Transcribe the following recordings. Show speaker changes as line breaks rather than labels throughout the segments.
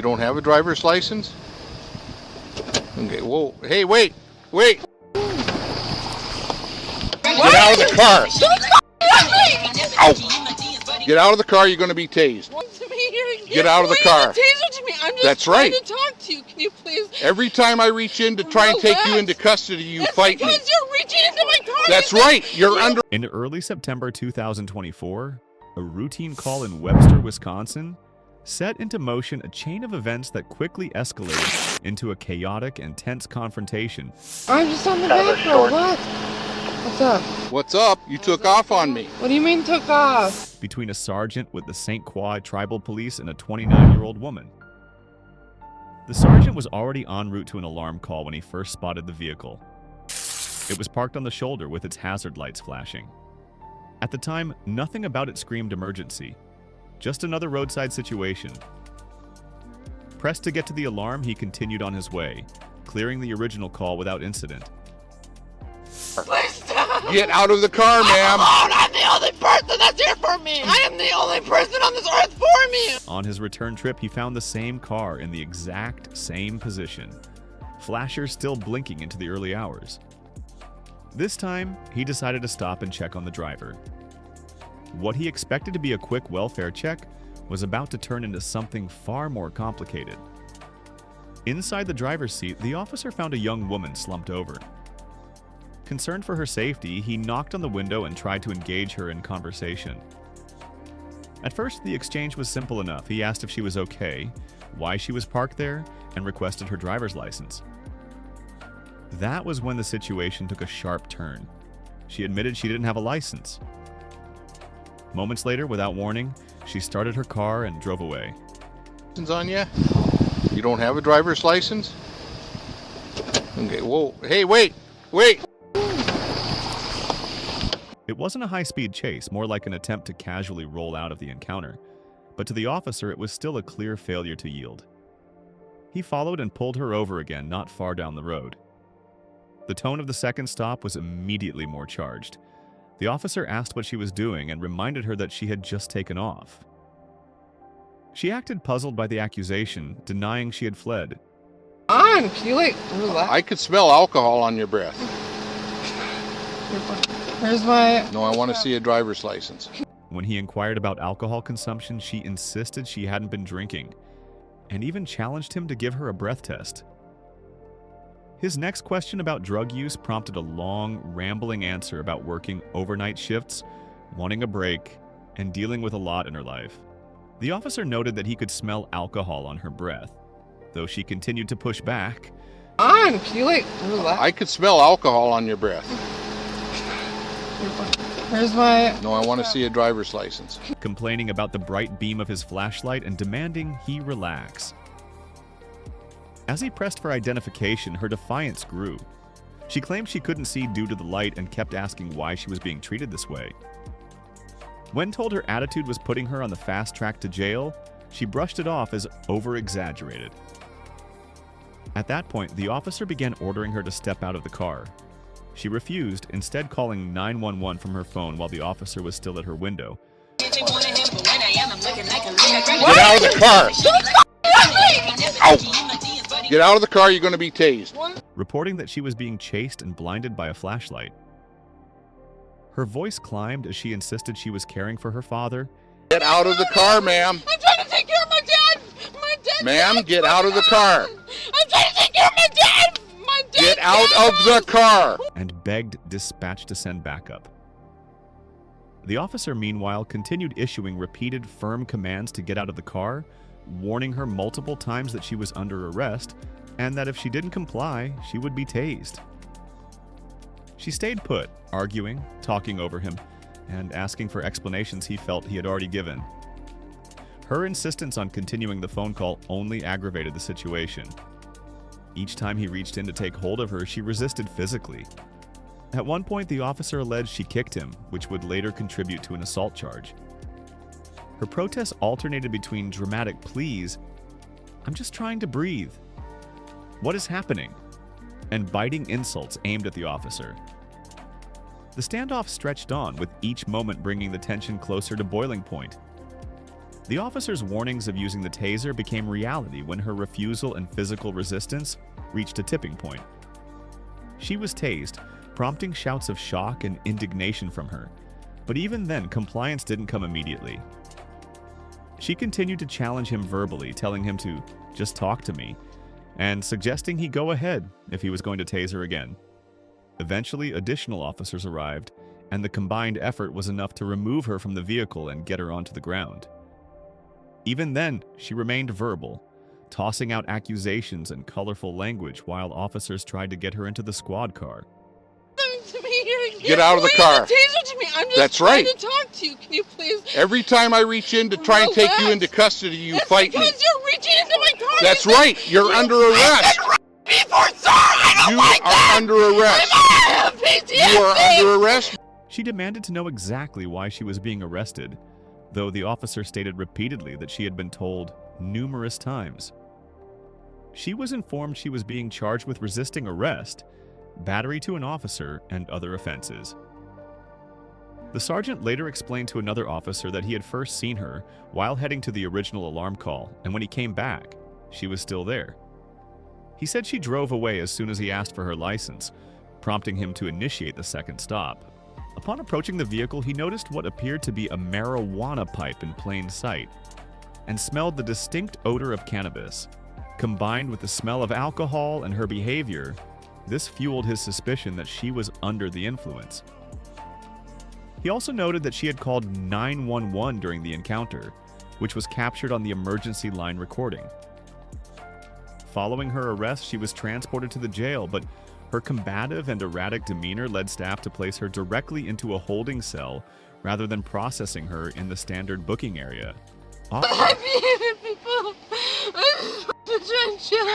You don't have a driver's license? Okay, whoa. Hey, wait! Wait! Get out of the car! Ow! Get out of the car, you're going to be tased. Get out of the car. That's right.
Trying to talk to you. Can you please?
Every time I reach in to try and take you into custody, you fight me.
Because you're reaching into my car.
That's right. You're under.
In early September 2024, a routine call in Webster, Wisconsin, set into motion a chain of events that quickly escalated into a chaotic and tense confrontation.
I'm just on the back row. What? What's up?
What's up? You took off on me.
What do you mean took off?
Between a sergeant with the St. Croix Tribal Police and a 29-year-old woman. The sergeant was already en route to an alarm call when he first spotted the vehicle. It was parked on the shoulder with its hazard lights flashing. At the time, nothing about it screamed emergency. Just another roadside situation. Pressed to get to the alarm, he continued on his way, clearing the original call without incident.
Please stop.
Get out of the car, ma'am.
I'm the only person that's here for me. I am the only person on this earth for me.
On his return trip, he found the same car in the exact same position, flashers still blinking into the early hours. This time, he decided to stop and check on the driver. What he expected to be a quick welfare check was about to turn into something far more complicated. Inside the driver's seat, the officer found a young woman slumped over. Concerned for her safety, he knocked on the window and tried to engage her in conversation. At first, the exchange was simple enough. He asked if she was okay, why she was parked there, and requested her driver's license. That was when the situation took a sharp turn. She admitted she didn't have a license. Moments later, without warning, she started her car and drove away.
On you? You don't have a driver's license? Okay, whoa. Hey, wait! Wait!
It wasn't a high-speed chase, more like an attempt to casually roll out of the encounter. But to the officer, it was still a clear failure to yield. He followed and pulled her over again, not far down the road. The tone of the second stop was immediately more charged. The officer asked what she was doing and reminded her that she had just taken off. She acted puzzled by the accusation, denying she had fled.
Can you relax?
I could smell alcohol on your breath.
Where's my...
No, I want to see a driver's license.
When he inquired about alcohol consumption, she insisted she hadn't been drinking, and even challenged him to give her a breath test. His next question about drug use prompted a long, rambling answer about working overnight shifts, wanting a break, and dealing with a lot in her life. The officer noted that he could smell alcohol on her breath, though she continued to push back.
Can you relax?
I could smell alcohol on your breath.
Where's my...
No, I want to see a driver's license.
Complaining about the bright beam of his flashlight and demanding he relax. As he pressed for identification, her defiance grew. She claimed she couldn't see due to the light and kept asking why she was being treated this way. When told her attitude was putting her on the fast track to jail, she brushed it off as over-exaggerated. At that point, the officer began ordering her to step out of the car. She refused, instead calling 911 from her phone while the officer was still at her window.
Get out of the car! Ow! Get out of the car, you're going to be tased.
Reporting that she was being chased and blinded by a flashlight. Her voice climbed as she insisted she was caring for her father.
Get out of the car, ma'am.
I'm trying to take care of my dad. My dad.
Ma'am, get out of the car.
I'm trying to take care of my dad. My dad.
Get out of the car.
And begged dispatch to send backup. The officer, meanwhile, continued issuing repeated firm commands to get out of the car, warning her multiple times that she was under arrest and that if she didn't comply, she would be tased. She stayed put, arguing, talking over him, and asking for explanations he felt he had already given. Her insistence on continuing the phone call only aggravated the situation. Each time he reached in to take hold of her, she resisted physically. At one point, the officer alleged she kicked him, which would later contribute to an assault charge. Her protests alternated between dramatic pleas, "I'm just trying to breathe," "What is happening?" and biting insults aimed at the officer. The standoff stretched on, with each moment bringing the tension closer to boiling point. The officer's warnings of using the taser became reality when her refusal and physical resistance reached a tipping point. She was tased, prompting shouts of shock and indignation from her, but even then, compliance didn't come immediately. She continued to challenge him verbally, telling him to just talk to me, and suggesting he go ahead if he was going to tase her again. Eventually, additional officers arrived, and the combined effort was enough to remove her from the vehicle and get her onto the ground. Even then, she remained verbal, tossing out accusations and colorful language while officers tried to get her into the squad car.
Get out of the car.
Taser to me. I'm just
That's
trying
right.
to talk to you. Can you please?
Every time I reach in to try and take you into custody, you fight me.
Because you're reaching into my car.
That's right. You're under arrest.
Before, sir, I don't
You
like
are
that.
under arrest.
I have PTSD.
You are under arrest.
She demanded to know exactly why she was being arrested, though the officer stated repeatedly that she had been told numerous times. She was informed she was being charged with resisting arrest, battery to an officer, and other offenses. The sergeant later explained to another officer that he had first seen her while heading to the original alarm call, and when he came back, she was still there. He said she drove away as soon as he asked for her license, prompting him to initiate the second stop. Upon approaching the vehicle, he noticed what appeared to be a marijuana pipe in plain sight, and smelled the distinct odor of cannabis. Combined with the smell of alcohol and her behavior, this fueled his suspicion that she was under the influence. He also noted that she had called 911 during the encounter, which was captured on the emergency line recording. Following her arrest, she was transported to the jail, but her combative and erratic demeanor led staff to place her directly into a holding cell rather than processing her in the standard booking area.
I hated people. I'm trying to chill.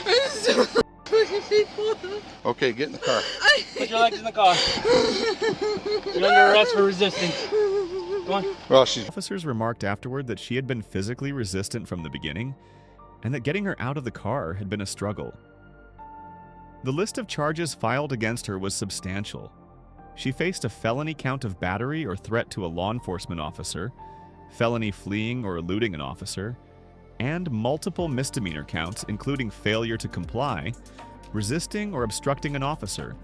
I'm so fucking people.
Okay, get in the car.
Put your legs in the car. You're under arrest for resisting. Come on.
Well, she's
Officers remarked afterward that she had been physically resistant from the beginning, and that getting her out of the car had been a struggle. The list of charges filed against her was substantial. She faced a felony count of battery or threat to a law enforcement officer, felony fleeing or eluding an officer, and multiple misdemeanor counts including failure to comply, resisting or obstructing an officer,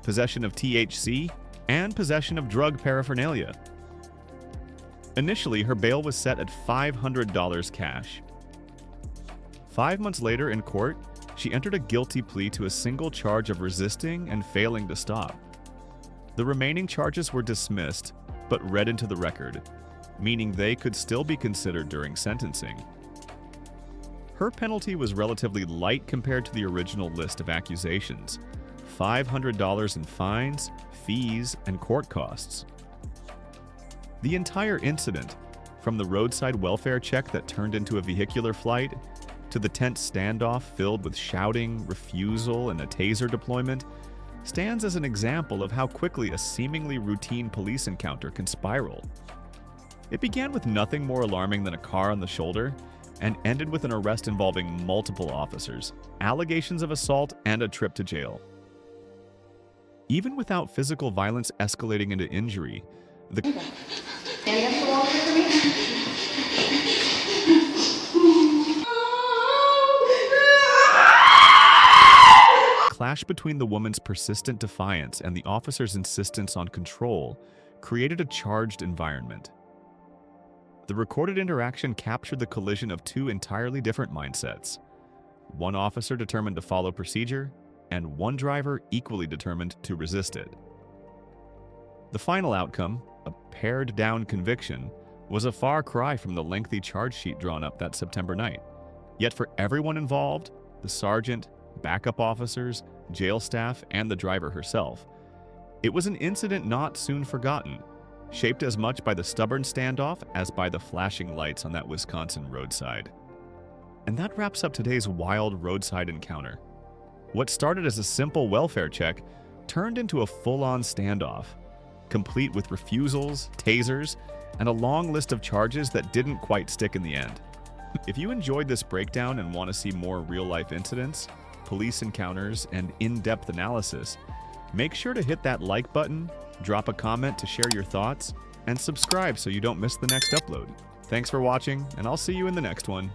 possession of THC, and possession of drug paraphernalia. Initially, her bail was set at $500 cash. 5 months later in court, she entered a guilty plea to a single charge of resisting and failing to stop. The remaining charges were dismissed, but read into the record, meaning they could still be considered during sentencing. Her penalty was relatively light compared to the original list of accusations: $500 in fines, fees, and court costs. The entire incident, from the roadside welfare check that turned into a vehicular flight, to the tense standoff filled with shouting, refusal, and a taser deployment, stands as an example of how quickly a seemingly routine police encounter can spiral. It began with nothing more alarming than a car on the shoulder, and ended with an arrest involving multiple officers, allegations of assault, and a trip to jail. Even without physical violence escalating into injury, the clash between the woman's persistent defiance and the officer's insistence on control created a charged environment. The recorded interaction captured the collision of two entirely different mindsets: one officer determined to follow procedure, and one driver equally determined to resist it. The final outcome, a pared-down conviction, was a far cry from the lengthy charge sheet drawn up that September night. Yet for everyone involved, the sergeant, backup officers, jail staff, and the driver herself, it was an incident not soon forgotten, shaped as much by the stubborn standoff as by the flashing lights on that Wisconsin roadside. And that wraps up today's wild roadside encounter. What started as a simple welfare check turned into a full-on standoff, complete with refusals, tasers, and a long list of charges that didn't quite stick in the end. If you enjoyed this breakdown and want to see more real-life incidents, police encounters, and in-depth analysis, make sure to hit that like button, drop a comment to share your thoughts, and subscribe so you don't miss the next upload. Thanks for watching, and I'll see you in the next one.